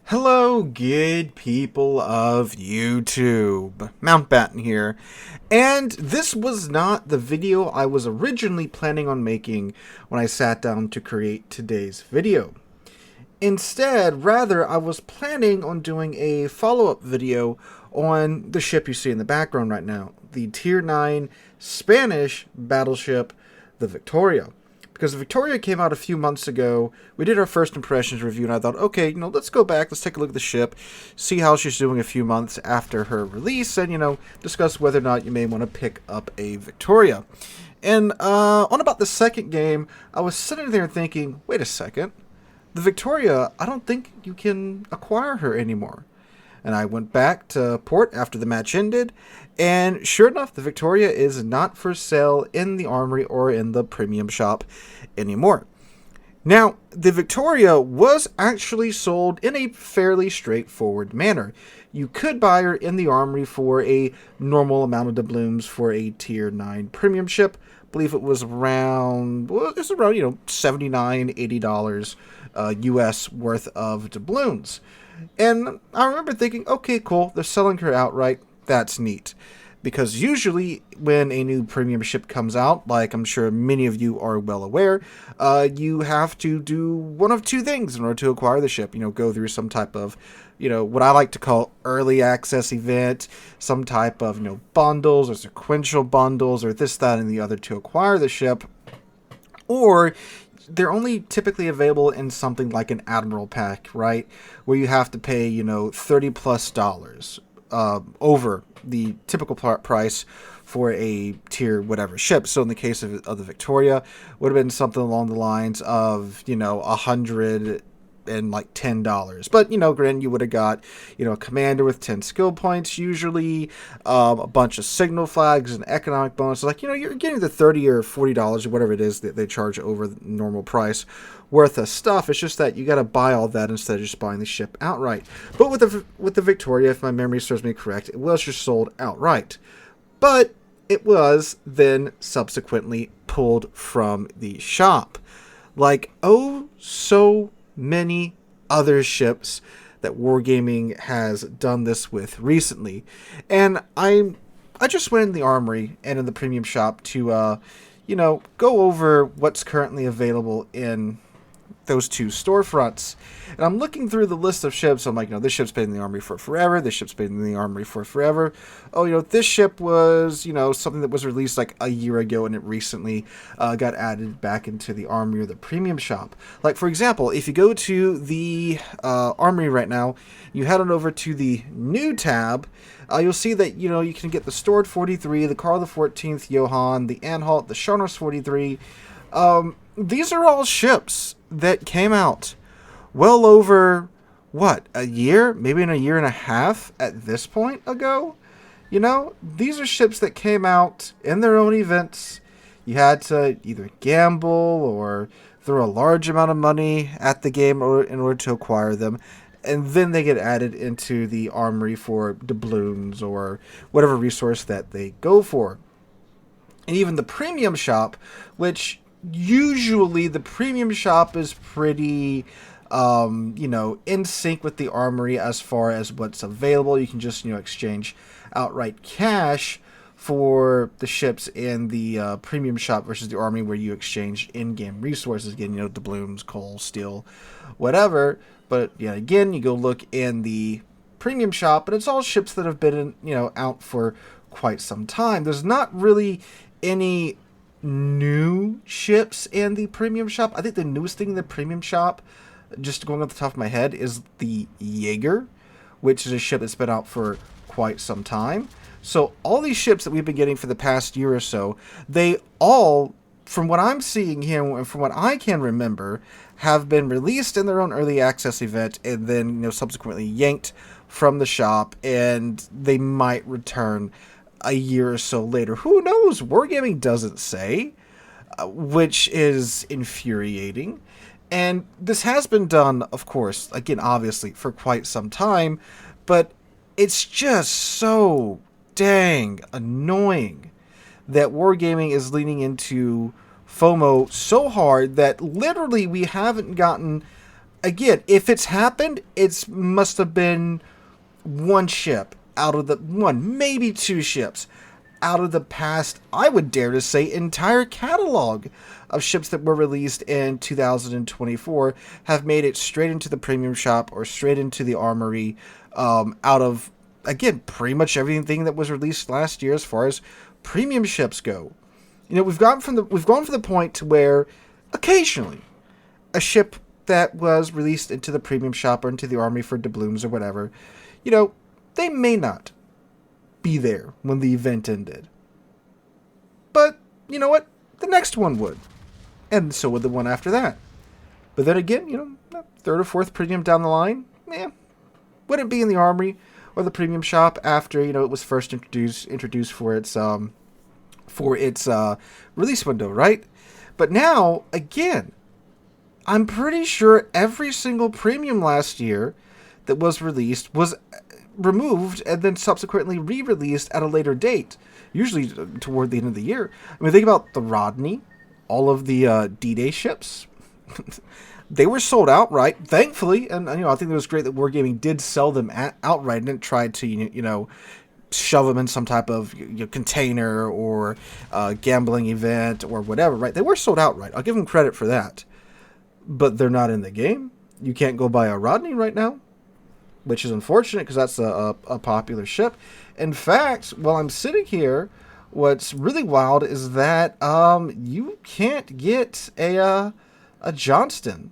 Hello, good people of YouTube. Mountbatten here. And this was not the video I was originally planning on making when I sat down to create today's video. Instead, rather, I was planning on doing a follow-up video on the ship you see in the background right now, the Tier 9 Spanish battleship, the Victoria. Because the Victoria came out a few months ago. We did our first impressions review, and I thought, okay, let's go back, let's take a look at the ship, see how she's doing a few months after her release, and, discuss whether or not you may want to pick up a Victoria. And on about the second game, I was sitting there thinking, wait a second, the Victoria, I don't think you can acquire her anymore. And I went back to port after the match ended, and sure enough, the Victoria is not for sale in the armory or in the premium shop anymore. Now, the Victoria was actually sold in a fairly straightforward manner. You could buy her in the armory for a normal amount of doubloons for a Tier 9 premium ship. I believe it was around, $79, $80 US worth of doubloons. And I remember thinking, okay, cool, they're selling her outright. That's neat. Because usually when a new premium ship comes out, like I'm sure many of you are well aware, you have to do one of two things in order to acquire the ship. Go through some type of, what I like to call early access event, some type of, bundles or sequential bundles or this, that, and the other to acquire the ship. Or they're only typically available in something like an Admiral pack, right? Where you have to pay, $30+ over the typical price for a tier whatever ship. So in the case of the Victoria, would have been something along the lines of, $110. But, granted, you would have got, a commander with 10 skill points, usually, a bunch of signal flags and economic bonuses. Like, you're getting the $30 or $40 or whatever it is that they charge over the normal price worth of stuff. It's just that you got to buy all that instead of just buying the ship outright. But with the Victoria, if my memory serves me correct, it was just sold outright. But it was then subsequently pulled from the shop. Like, oh, so many other ships that Wargaming has done this with recently. And I just went in the armory and in the premium shop to go over what's currently available in those two storefronts. And I'm looking through the list of ships. I'm like, this ship's been in the armory for forever. This ship's been in the armory for forever. Oh, this ship was, something that was released like a year ago and it recently got added back into the armory or the premium shop. Like, for example, if you go to the armory right now, you head on over to the new tab, you'll see that, you can get the Stored 43, the Carl the 14th Johann, the Anhalt, the Scharnhorst 43. These are all ships that came out well over, a year? Maybe in a year and a half at this point ago? These are ships that came out in their own events. You had to either gamble or throw a large amount of money at the game in order to acquire them. And then they get added into the armory for doubloons or whatever resource that they go for. And even the premium shop, which usually the premium shop is pretty, in sync with the armory as far as what's available. You can just, exchange outright cash for the ships in the premium shop versus the armory where you exchange in-game resources. Again, doubloons, coal, steel, whatever. But, again, you go look in the premium shop, and it's all ships that have been, out for quite some time. There's not really any new ships in the premium shop. I think the newest thing in the premium shop, just going off the top of my head, is the Jaeger, which is a ship that's been out for quite some time. So all these ships that we've been getting for the past year or so, they all, from what I'm seeing here and from what I can remember, have been released in their own early access event and then subsequently yanked from the shop, and they might return a year or so later. Who knows? Wargaming doesn't say, which is infuriating. And this has been done, of course, again, obviously, for quite some time, but it's just so dang annoying that Wargaming is leaning into Fomo so hard that literally we haven't gotten again, if it's happened, it must have been one ship out of the one, maybe two ships out of the past, I would dare to say, entire catalog of ships that were released in 2024 have made it straight into the premium shop or straight into the armory, out of, again, pretty much everything that was released last year as far as premium ships go. You know, we've gone from the point to where occasionally a ship that was released into the premium shop or into the army for doubloons or whatever, you know, they may not be there when the event ended. But, you know what? The next one would. And so would the one after that. But then again, you know, third or fourth premium down the line, wouldn't be in the armory or the premium shop after, you know, it was first introduced for its release window, right? But now, again, I'm pretty sure every single premium last year that was released was removed and then subsequently re-released at a later date, usually toward the end of the year. I mean, think about the Rodney, all of the D-Day ships. They were sold outright, thankfully, and you know, I think it was great that Wargaming did sell them outright and didn't try to, you know, shove them in some type of container or gambling event or whatever, right? They were sold outright. I'll give them credit for that. But they're not in the game. You can't go buy a Rodney right now, which is unfortunate because that's a popular ship. In fact, while I'm sitting here, what's really wild is that you can't get a Johnston.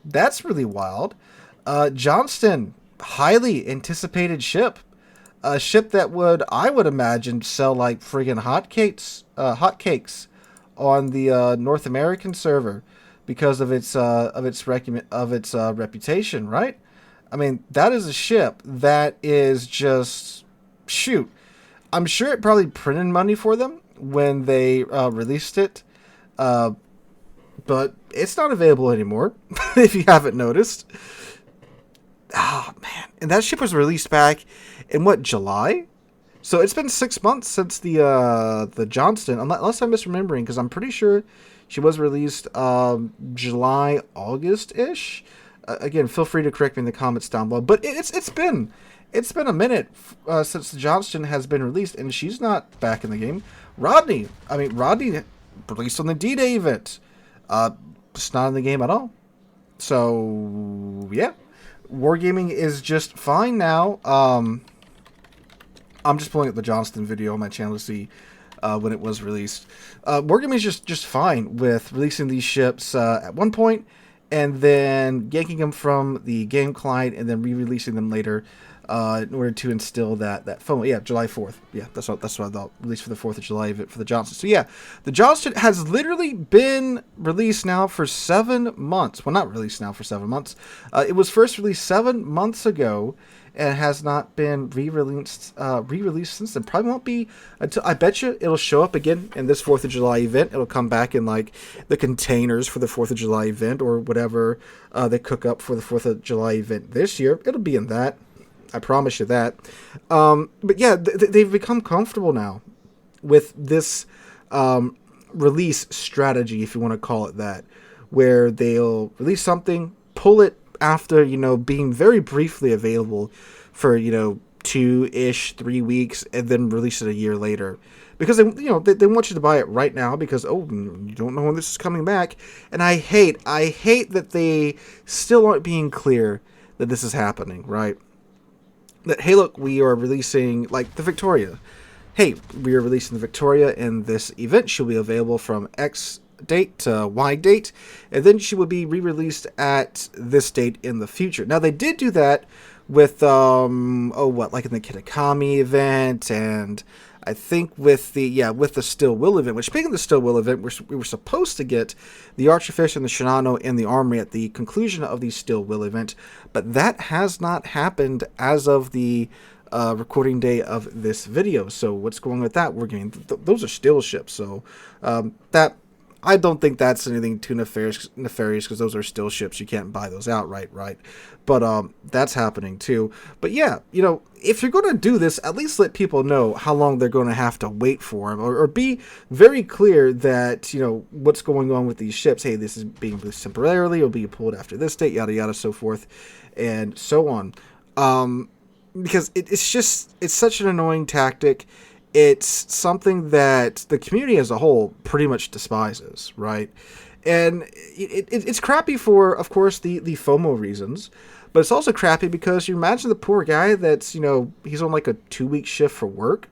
That's really wild. Johnston, highly anticipated ship. A ship that I would imagine, sell like friggin' hotcakes on the North American server because of its reputation, right? I mean, that is a ship that is just, shoot. I'm sure it probably printed money for them when they released it, but it's not available anymore, if you haven't noticed. Oh, man. And that ship was released back in, what, July? So it's been 6 months since the Johnston, unless I'm misremembering, because I'm pretty sure she was released July, August-ish. Again, feel free to correct me in the comments down below. But it's been a minute since the Johnston has been released, and she's not back in the game. Rodney released on the D-Day event. It's not in the game at all. So yeah, Wargaming is just fine now. I'm just pulling up the Johnston video on my channel to see when it was released. Wargaming is just fine with releasing these ships at one point, and then yanking them from the game client and then re-releasing them later in order to instill that FOMO. Yeah, July 4th. Yeah, that's what I thought. Released for the 4th of July event for the Johnston. So yeah, the Johnston has literally been released now for 7 months. Well, not released now for 7 months. It was first released 7 months ago and has not been re-released since then. Probably won't be until, I bet you it'll show up again in this 4th of July event. It'll come back in like the containers for the 4th of July event or whatever they cook up for the 4th of July event this year. It'll be in that. I promise you that. But yeah, they've become comfortable now with this release strategy, if you want to call it that, where they'll release something, pull it after, being very briefly available for, 2-ish, 3 weeks, and then release it a year later. Because they want you to buy it right now because, you don't know when this is coming back. And I hate that they still aren't being clear that this is happening, right? That, hey, look, we are releasing, like, the Victoria. Hey, we are releasing the Victoria, and this event should be available from X date to Y date, and then she will be re-released at this date in the future. Now, they did do that with, like in the Kitakami event, and I think with the Still Will event, which, speaking of the Still Will event, we were supposed to get the Archerfish and the Shinano in the Armory at the conclusion of the Still Will event, but that has not happened as of the recording day of this video. So what's going on with that? We're getting those are still ships, so that I don't think that's anything too nefarious because those are still ships. You can't buy those outright, right? But that's happening too. But yeah, if you're going to do this, at least let people know how long they're going to have to wait for them, or be very clear that, what's going on with these ships. Hey, this is being released temporarily. It'll be pulled after this date, yada, yada, so forth and so on. Because it's such an annoying tactic. It's something that the community as a whole pretty much despises, right? And it's crappy for, of course, the FOMO reasons, but it's also crappy because you imagine the poor guy that's, he's on like a 2-week shift for work.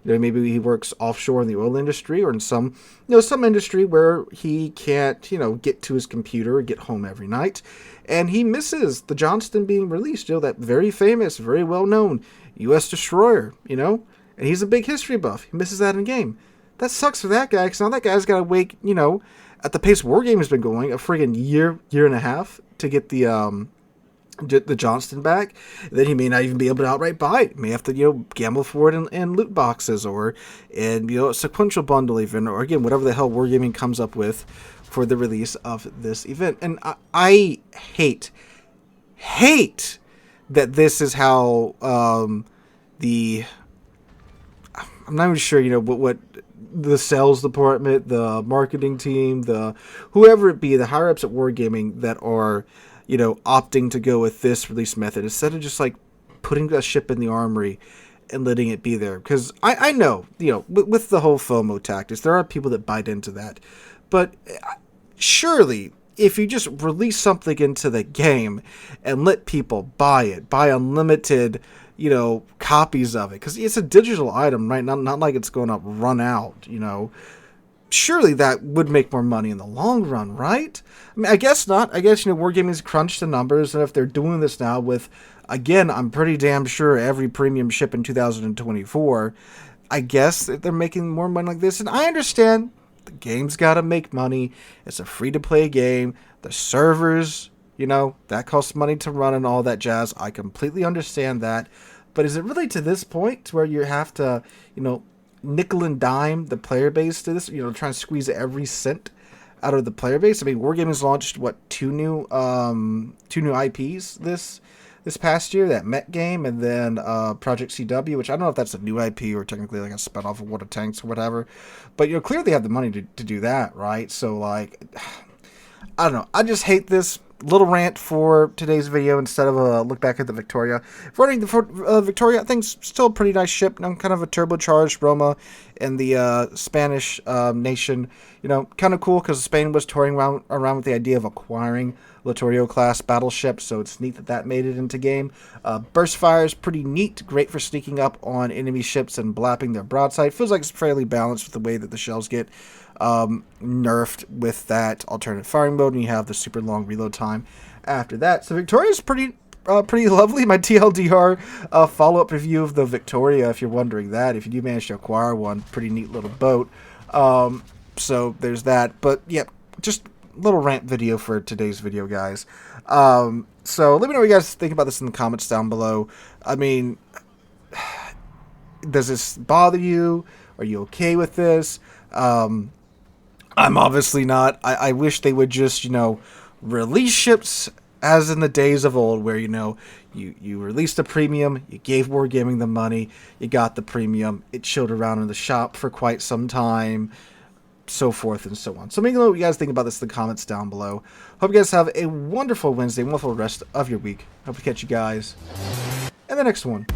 Maybe he works offshore in the oil industry or in some industry where he can't, get to his computer or get home every night. And he misses the Johnston being released, that very famous, very well-known U.S. destroyer, and he's a big history buff. He misses that in game. That sucks for that guy, because now that guy's got to wait, at the pace Wargame's been going, a friggin' year and a half to get the Johnston back. Then he may not even be able to outright buy it. He may have to, gamble for it in loot boxes or in, a sequential bundle even, or again, whatever the hell Wargaming comes up with for the release of this event. And I hate that this is how I'm not even sure, what the sales department, the marketing team, the whoever it be, the higher ups at Wargaming that are, opting to go with this release method instead of just like putting a ship in the armory and letting it be there. Because I know, with the whole FOMO tactics, there are people that bite into that. But surely, if you just release something into the game and let people buy it, buy unlimited, copies of it, because it's a digital item, right? Not like it's going to run out, Surely that would make more money in the long run, right? I mean, I guess not. I guess, Wargaming's crunched the numbers, and if they're doing this now with, again, I'm pretty damn sure every premium ship in 2024, I guess that they're making more money like this. And I understand the game's got to make money. It's a free-to-play game. The servers, that costs money to run and all that jazz. I completely understand that. But is it really to this point where you have to, nickel and dime the player base to this, trying to squeeze every cent out of the player base? I mean, Wargaming's launched, two new IPs this past year, that Met game and then Project CW, which I don't know if that's a new IP or technically like a spinoff of World of Tanks or whatever. But, clearly they have the money to do that, right? So, like, I don't know. I just hate this. Little rant for today's video instead of a look back at the Victoria. Running the Victoria, I think, still a pretty nice ship. Kind of a turbocharged Roma in the Spanish nation. Kind of cool because Spain was touring around with the idea of acquiring Littorio class battleships, so it's neat that made it into game. Burst fire is pretty neat, great for sneaking up on enemy ships and blapping their broadside. Feels like it's fairly balanced with the way that the shells get nerfed with that alternate firing mode, and you have the super long reload time after that. So Victoria's pretty lovely. My TLDR follow-up review of the Victoria, if you're wondering that. If you do manage to acquire one, pretty neat little boat. So there's that. But yeah, just a little rant video for today's video, guys. So let me know what you guys think about this in the comments down below. I mean, does this bother you? Are you okay with this? I'm obviously not. I wish they would just, release ships as in the days of old where, you released a premium, you gave Wargaming the money, you got the premium, it chilled around in the shop for quite some time, so forth and so on. So let me know what you guys think about this in the comments down below. Hope you guys have a wonderful Wednesday, wonderful rest of your week. Hope to catch you guys in the next one.